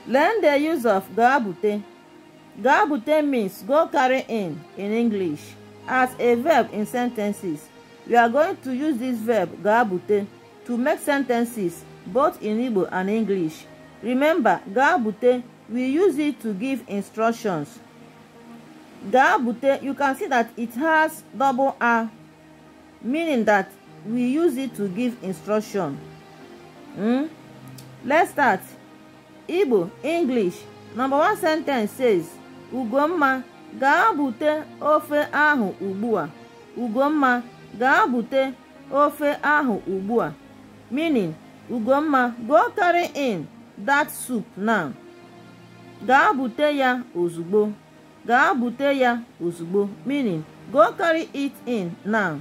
Learn the use of ga bute. Ga bute means go carry in English. As a verb in sentences, we are going to use this verb ga bute to make sentences both in Igbo and English. Remember, ga bute, we use it to give instructions. Ga bute, you can see that it has double R, meaning that we use it to give instruction. Let's start. Igbo, English. Number 1 sentence says, Ugomma, gaa bute ofe ahụ ugbua. Ugomma, gaa bute ofe ahụ ugbua. Meaning, Ugomma, go carry in that soup now. Gaa bute ya ozugbo. Gaa bute ya ozugbo. Meaning, go carry it in now.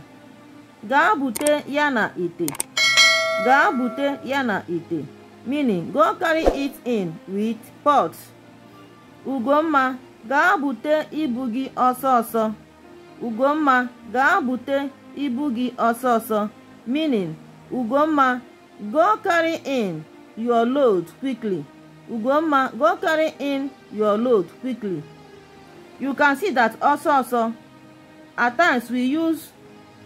Gaa bute ya na ite. Gaa bute ya na ite. Meaning, go carry it in with pot. Ugomma, gaa bute ibu gị ọsọ ọsọ. Ugomma, gaa bute ibu gị ọsọ ọsọ. Meaning, Ugomma, go carry in your load quickly. Ugomma, go carry in your load quickly. You can see that also at times we use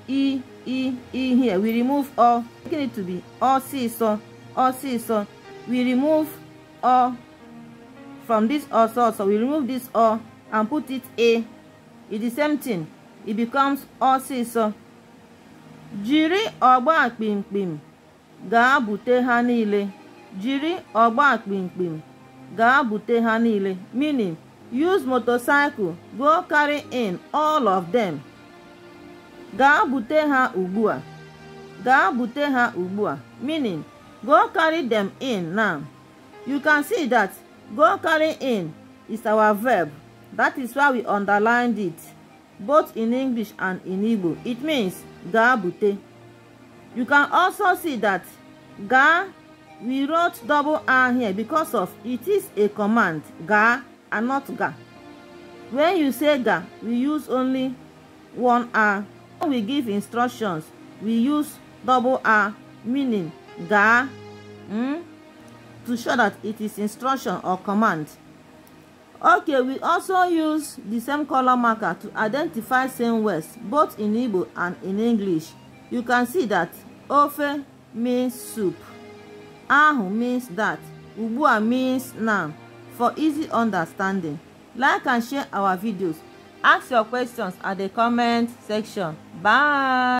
e here. We remove o, making it to be osiso. We remove o from this also. We remove this o and put it a. It's the same thing. It becomes osiso. Jiri ọgba kpimkpim gaa bute ha niile. Jiri ọgba kpimkpim gaa bute ha niile. Meaning, use motorcycle, go carry in all of them. Gaa bute ha ugbua. Gaa bute ha ugbua. Meaning, go carry them in now. You can see that go carry in is our verb. That is why we underlined it, both in English and in Igbo. It means gaa bute. You can also see that ga, we wrote double R here because of it is a command, ga and not ga. When you say ga, we use only one R. When we give instructions, we use double R, meaning ga, to show that it is instruction or command. Okay, we also use the same color marker to identify same words, both in Igbo and in English. You can see that ofe means soup. Ahu means that. Ugbua means now. For easy understanding, like and share our videos. Ask your questions at the comment section. Bye.